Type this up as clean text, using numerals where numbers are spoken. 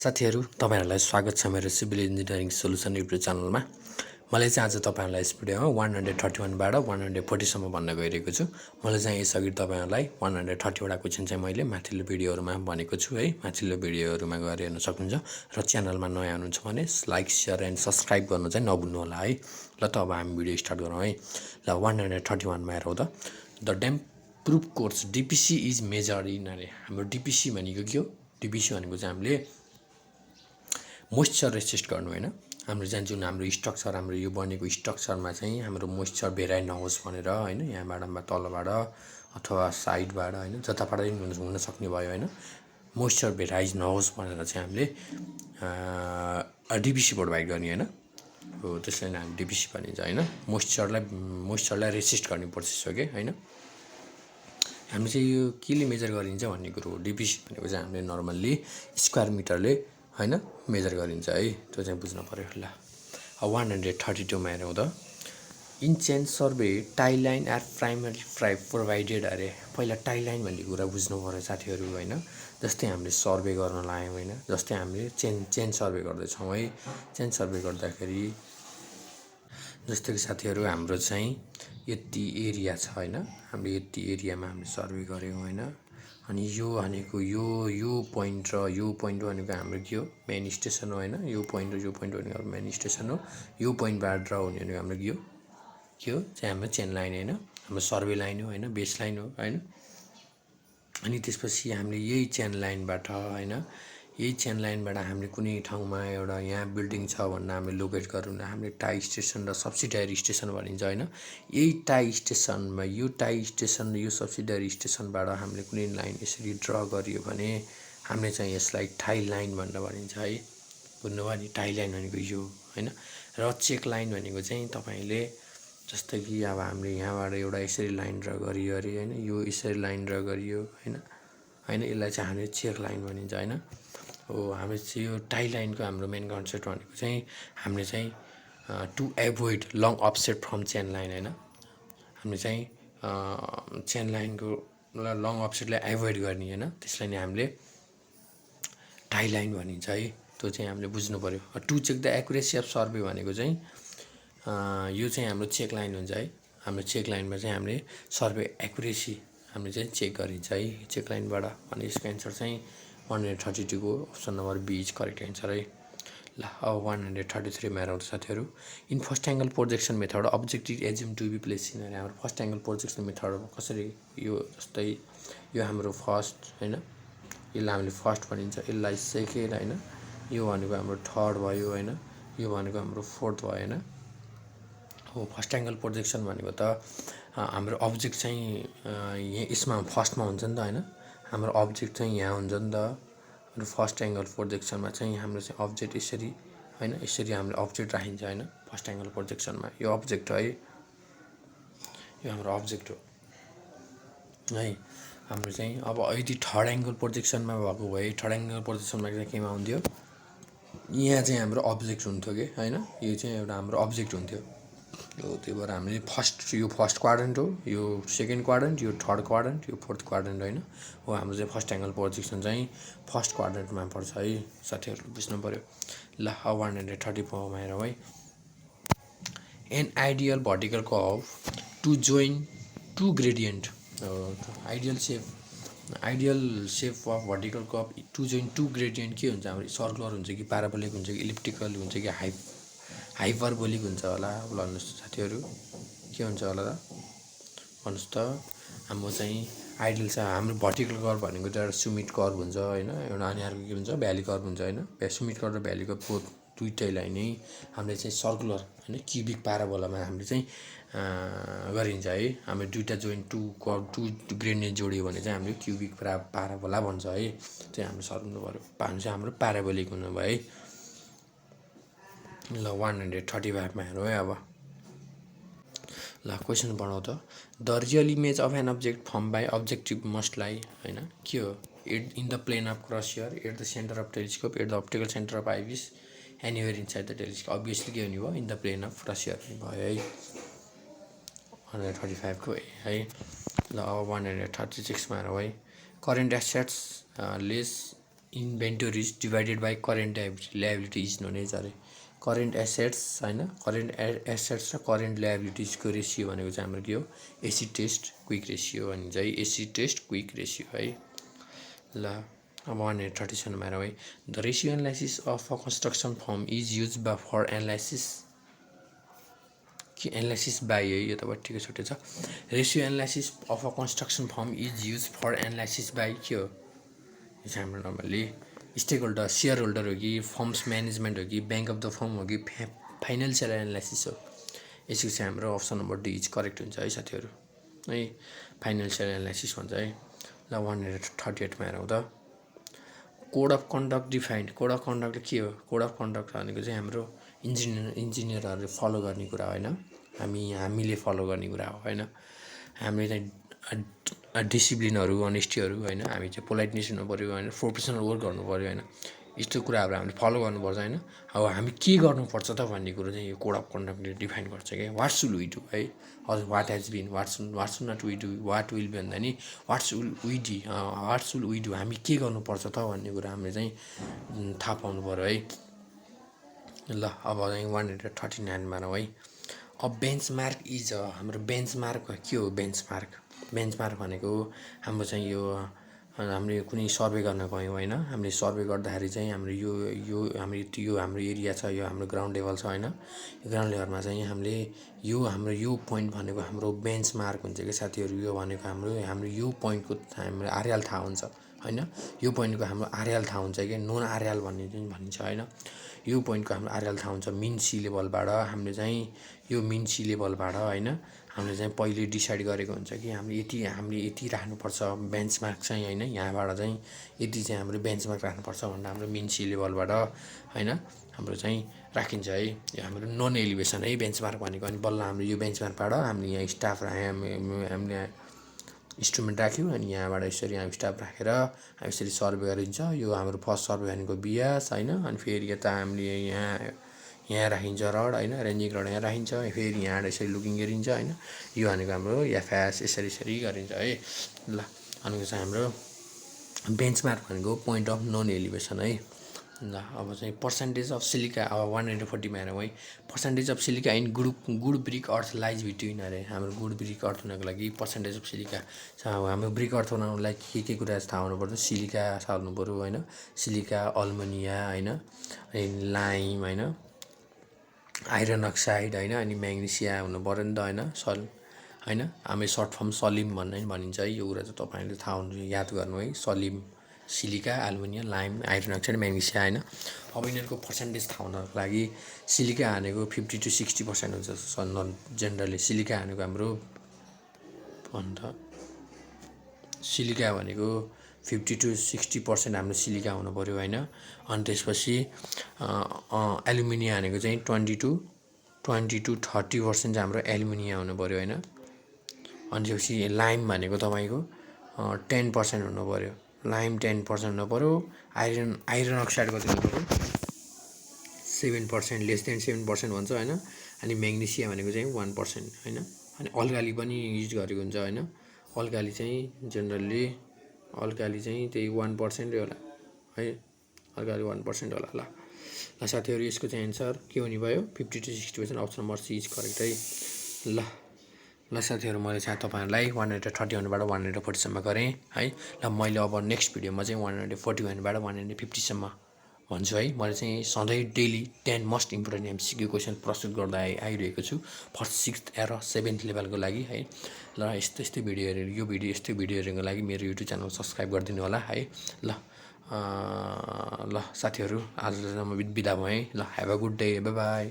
साथीहरु तपाईहरुलाई स्वागत छ मेरो सिभिल इन्जिनियरिङ सोलुसन युट्युब च्यानलमा। मैले चाहिँ आज तपाईहरुलाई यस भिडियोमा 131 बाट 140 सम्म भन्न गइरहेको छु। मैले चाहिँ यसअघि तपाईहरुलाई 130 वटा क्वेशन चाहिँ मैले माथिल्लो भिडियोहरुमा भनेको छु है। माथिल्लो भिडियोहरुमा गएर हेर्न सक्नुहुन्छ र च्यानलमा नयाँ हुनुहुन्छ भने लाइक, शेयर एन्ड सब्स्क्राइब गर्न चाहिँ नभुल्नु होला है। ल त अब हामी भिडियो स्टार्ट गरौँ है। ल 131 मा हेरौँ त। The damp proof course DPC is measured in अरे। हाम्रो डीपीसी भनेको के हो? डीपीसी भनेको चाहिँ हामीले मोइस्चर रेसिस्ट गर्नु हैन। हाम्रो चाहिँ जुन हाम्रो स्ट्रक्चर हाम्रो यो बनेको स्ट्रक्चरमा चाहिँ हाम्रो मोइस्चर भेराइ नहोस् भनेर हैन। यहाँबाट तलबाट अथवा साइडबाट हैन जताबाट पनि हुन सक्ने भयो हैन। मोइस्चर भेराइज नहोस् भनेर चाहिँ हामीले डीपीसी प्रोभाइड गर्ने हैन। हो त्यसलाई नै हामी डीपीसी भनिन्छ हैन। मोइस्चरलाई रेसिस्ट गर्ने प्रोसेस हो के हैन। हामी चाहिँ यो केले मेजर गरिन्छ भन्ने कुरो हो। डीपीसी भनेको चाहिँ हामीले नर्मल्ली स्क्वायर मिटरले हैन मेजर गरिन्छ है। त्यो चाहिँ बुझ्नु पर्यो। ल 132 मा हेरौँ त। In chain survey tie line are primary provided अरे। पहिला टाइ लाइन भन्ने कुरा बुझ्नु पर्यो साथीहरु हैन। जस्तै हामीले सर्वे गर्न लाग्यौं हैन। जस्तै हामीले चेन सर्वे गर्दै छौं है। चेन सर्वे गर्दाखेरि जस्तै कि साथीहरु हाम्रो चाहिँ यति एरिया छ हैन। हामीले यति एरियामा हामीले सर्वे गर्यौं हैन। अनि यो भनेको यो पोइन्ट र यो पोइन्ट भनेको हाम्रो के हो? मेन स्टेसन हो हैन। यो पोइन्ट र यो पोइन्ट भनेको हाम्रो मेन स्टेसन हो। यो पोइन्टबाट ड्रा हुने भनेको हाम्रो के हो? चाहिँ हाम्रो चेन लाइन हैन। हाम्रो सर्वे लाइन हो हैन, बेस लाइन हो हैन। अनि त्यसपछि हामीले यही चेन लाइनबाट हैन, यही चेन लाइनबाट हामीले कुनै ठाउँमा एउटा यहाँ बिल्डिङ छ भनेर हामीले लोकेट गरौँ न हामीले टाई स्टेसन र सब्सिडियरी स्टेसन भनिन्छ हैन। यही टाई स्टेसनमा यो टाई स्टेसन र यो सब्सिडियरी स्टेसनबाट हामीले कुनै लाइन यसरी ड्रा गरियो भने हामीले चाहिँ यसलाई टाई लाइन भनेर भनिन्छ है। बुझ्नुभयो नि? टाई लाइन भनेको यो हैन। र चेक लाइन भनेको चाहिँ तपाईले जस्तै कि अब हामीले यहाँबाट एउटा यसरी लाइन ड्रा गरियो अरे हैन। यो यसरी लाइन ड्रा गरियो हैन। हैन यसलाई चाहिँ हामीले चेक लाइन भनिन्छ हैन। हो हामीले चाहिँ यो टाई लाइनको हाम्रो मेन कन्सेप्ट भनेको चाहिँ हामीले चाहिँ to avoid long offset from chain line हैन। हामीले चाहिँ चेन लाइनको लङ अफसेटलाई एभोइड गर्ने हैन। त्यसलाई नै हामीले टाई लाइन भनिन्छ है। त्यो चाहिँ हामीले बुझ्नु पर्यो। To check the accuracy of survey भनेको चाहिँ यो चाहिँ हाम्रो चेक लाइन हुन्छ है। हाम्रो चेक लाइनमा चाहिँ हामीले सर्वे एक्युरेसी हामीले चाहिँ चेक गरिन्छ है चेक लाइनबाट। अनि यसको एन्सर चाहिँ 132 को option number B is correct answer है। ल अब 133 मा हेरौँ साथीहरु। In first angle projection method objective assume to be place in अरे। हाम्रो फर्स्ट एंगल प्रोजेक्सन मेथड कसरी यो जस्तै यो हाम्रो फर्स्ट हैन। यसलाई हामीले फर्स्ट भनिन्छ, यसलाई सेकेन्ड हैन। यो भनेको हाम्रो थर्ड भयो हैन। यो भनेको हाम्रो फोर्थ भयो हैन। हो फर्स्ट एंगल प्रोजेक्सन भनेको त हाम्रो अब्जेक्ट चाहिँ यहाँ यसमा फर्स्टमा हुन्छ नि त हैन। हाम्रो अब्जेक्ट चाहिँ यहाँ हुन्छ नि त। हाम्रो फर्स्ट एंगल प्रोजेक्सनमा चाहिँ हाम्रो चाहिँ अब्जेक्ट यसरी हैन, यसरी हामीले अब्जेक्ट राखिन्छ हैन। फर्स्ट एंगल प्रोजेक्सनमा यो अब्जेक्ट है। यो हाम्रो अब्जेक्ट हो है। हाम्रो चाहिँ अब यदि थर्ड एंगल प्रोजेक्सनमा भएको भए थर्ड एंगल प्रोजेक्सनमा चाहिँ केमा हुन्थ्यो? यहाँ चाहिँ हाम्रो अब्जेक्ट हुन्थ्यो के हैन। यो चाहिँ एउटा हाम्रो अब्जेक्ट हुन्थ्यो। हो त्यही भएर हामीले यो फर्स्ट क्वाड्रेन्ट हो, यो सेकेन्ड क्वाड्रेन्ट, यो थर्ड क्वाड्रेन्ट, यो फोर्थ क्वाड्रेन्ट हैन। हो हाम्रो चाहिँ फर्स्ट एंगल प्रोजेक्सन चाहिँ फर्स्ट क्वाड्रेन्टमा पर्छ है। साथीहरु बुझ्नु पर्यो। ल 134 मा हेरौँ है। An ideal vertical curve to join to gradient. Ideal shape of vertical curve to join to gradient के हुन्छ? हाम्रो सर्कुलर हुन्छ कि प्याराबोलिक हुन्छ कि इलिप्टिकल हुन्छ कि हाइपरबोलिक हुन्छ होला? भन्नुस् साथीहरु के हुन्छ होला त? भन्नुस् त। हाम्रो चाहिँ आइडियल छ हाम्रो भर्टिकल कर्व भनेको चाहिँ एउटा सुमिट कर्व हुन्छ हैन। एउटा अनि अर्को के हुन्छ? भ्याली कर्व हुन्छ हैन। सुमिट कर्व र भ्याली कर्व बोथ दुईटैलाई नै हामीले चाहिँ सर्कुलर हैन क्युबिक प्याराबोलामा हामीले चाहिँ गरिन्छ है। हामीले दुईटा जोइन टु ग्रेडियन्ट जोडियो भने चाहिँ हामीले क्युबिक प्याराबोला भन्छ है। चाहिँ हाम्रो सर्कुलर भयो। चाहिँ हाम्रो प्याराबोलिक हुनु भयो है। ल 135 मा हेरौँ है अब। ल क्वेशन पढौँ त। The real image of an object form by objective must lie हैन के हो? In the plane of crosswire at the centre of telescope at the optical centre of eyepiece anywhere inside the telescope. Obviously के हुने भयो? In the plane of crosswire भयो है। 135 को है। ल अब 136 मा हेरौँ है। Current assets less inventories divided by current liability is known as अरे करेन्ट एसेट्स होइन करेन्ट एसेट्स र करेन्ट लायबिलिटिजको रेसियो भनेको चाहिँ हाम्रो के हो एसिड टेस्ट क्विक रेसियो भनिन्छ है एसिड टेस्ट क्विक रेसियो है ल अब 137 हेरौँ है the ratio analysis of a construction firm is use for analysis कि एनालाइसिस बाई है यो त ठिकै छुट्टै छ ratio analysis of a construction firm is use for analysis by के हो यो चाहिँ हाम्रो normally stakeholder shareholder हो कि फर्म्स म्यानेजमेन्ट हो कि ब्याङ्क अफ द फर्म हो कि फाइनेन्सियल एनालाइसिस हो यसको चाहिँ हाम्रो option number D is correct हुन्छ है साथीहरू है फाइनेन्सियल एनालाइसिस भन्छ है ल 138मा हेरौँ त code of conduct defined code of conduct के हो कोड अफ कन्डक्ट भनेको चाहिँ हाम्रो इन्जिनियरहरूले फलो गर्ने कुरा होइन हामीले फलो गर्ने कुरा हो होइन हामीले चाहिँ डिसिप्लिनहरू अनेस्टीहरू होइन हामी चाहिँ पोलाइटनेस हुनु पऱ्यो होइन प्रोफेसनल वर्क गर्नु पऱ्यो होइन यस्तो कुराहरू हामीले फलो गर्नुपर्छ होइन अब हामी के गर्नुपर्छ त भन्ने कुरो चाहिँ यो कोड अफ कन्डक्टले डिफाइन गर्छ क्या वाट सुड वी डु है हजुर what has been what should not we do what will be भन्दा नि वाट सुड वी डु हामी के गर्नुपर्छ त भन्ने कुरा हामीले चाहिँ थाहा पाउनु पऱ्यो है ल अब चाहिँ 139मा है अब बेन्चमार्क इज हाम्रो बेन्चमार्क के हो बेन्चमार्क भनेको हाम्रो चाहिँ यो हामीले कुनै सर्वे गर्न गयौँ होइन हामीले सर्वे गर्दाखेरि चाहिँ हाम्रो हाम्रो एरिया छ यो हाम्रो ग्राउन्ड लेभल छ होइन यो ग्राउन्ड लेभलमा चाहिँ हामीले हाम्रो यो पोइन्ट भनेको हाम्रो बेन्चमार्क हुन्छ कि साथीहरू यो भनेको हाम्रो यो पोइन्टको हाम्रो आरएल थाहा हुन्छ होइन यो पोइन्टको हाम्रो आरएल थाहा हुन्छ कि नोन आरएल भन्ने चाहिँ भनिन्छ होइन यो पोइन्टको हाम्रो आरएल थाहा हुन्छ मिन सी लेभलबाट हामीले चाहिँ यो मिन सी लेभलबाट होइन हामीले चाहिँ पहिले डिसाइड गरेको हुन्छ कि हामीले यति राख्नुपर्छ बेन्चमार्क चाहिँ होइन यहाँबाट चाहिँ यति चाहिँ हाम्रो बेन्चमार्क राख्नुपर्छ भनेर हाम्रो मिन सी लेभलबाट होइन हाम्रो चाहिँ राखिन्छ है यो हाम्रो नन एलिभेसन है बेन्चमार्क भनेको अनि बल्ल हाम्रो यो बेन्चमार्कबाट हामीले यहाँ स्टाफ हामीले इन्स्ट्रुमेन्ट राख्यौँ अनि यहाँबाट यसरी हामी स्टाफ राखेर हामी यसरी सर्वे गरिन्छ यो हाम्रो फर्स्ट सर्वे भनेको बियास होइन अनि फेरि यता हामीले यहाँ राखिन्छ रड होइन रेन्जिङ रड यहाँ राखिन्छ फेरि यहाँबाट यसरी लुकिङ गरिन्छ होइन यो भनेको हाम्रो एफएस यसरी गरिन्छ है ल अनि चाहिँ हाम्रो बेन्चमार्क भनेको पोइन्ट अफ नन एलिभेसन है ल अब चाहिँ पर्सेन्टेज अफ सिलिका अब 140मा हेरौँ है percentage of silica in good brick earth lies between अरे हाम्रो गुड ब्रिक अर्थ हुनको लागि पर्सेन्टेज अफ सिलिका अब हाम्रो ब्रिक अर्थ बनाउनुलाई के कुरा थाहा हुनुपर्छ सिलिका थाहा हुनु पऱ्यो होइन सिलिका अल्मुनिया होइन अनि लाइम होइन आइरन अक्साइड होइन अनि म्याग्नेसिया हुनु पऱ्यो नि त होइन होइन हामी सर्ट फर्म सलिम भनिन्छ है यो कुरा चाहिँ तपाईँहरूले थाहा हुनु याद गर्नु है सलिम सिलिका एल्युमिनियम लाइम आइरन अक्साइड म्याग्नेसिया होइन अब यिनीहरूको पर्सेन्टेज थाहा हुनको लागि सिलिका हानेको 50 to 60% हुन्छ जेनरली सिलिका हानेको हाम्रो अन्त सिलिका भनेको 50 to 60% हाम्रो सिलिका हुनु पऱ्यो होइन अनि त्यसपछि एल्युमिनियम हानेको चाहिँ 20 to 30% चाहिँ हाम्रो एल्युमिनियम हुनु पऱ्यो होइन अनि त्यसपछि लाइम भनेको तपाईँको 10% हुनु पऱ्यो लाइम 10% हुनु पऱ्यो आइरन अक्साइडको चाहिँ हुनु पऱ्यो 7% लेस देन 7% भन्छ होइन अनि म्याग्नेसिया भनेको चाहिँ 1% होइन अनि अल्काली पनि युज गरेको हुन्छ होइन अल्काली चाहिँ जेनरली अल्काली चाहिँ त्यही 1% होला है अल्काली 1% होला ल साथीहरू यसको चाहिँ एन्सर के हुने भयो 50 to 60% option number C is correct है ल साथीहरू मैले चाहिँ तपाईँहरूलाई 131बाट 140सम्म गरेँ है ल मैले अब नेक्स्ट भिडियोमा चाहिँ 141बाट 150सम्म भन्छु है मैले चाहिँ सधैँ daily 10 most important MCQ question प्रस्तुत गर्दै आइरहेको छु फर्स्ट 6th र 7th लेभलको लागि है ल यस्तै भिडियोहरूको लागि मेरो युट्युब च्यानल सब्सक्राइब गरिदिनु होला है ल साथीहरू आजलाई म बिदा भएँ ल have a good day by by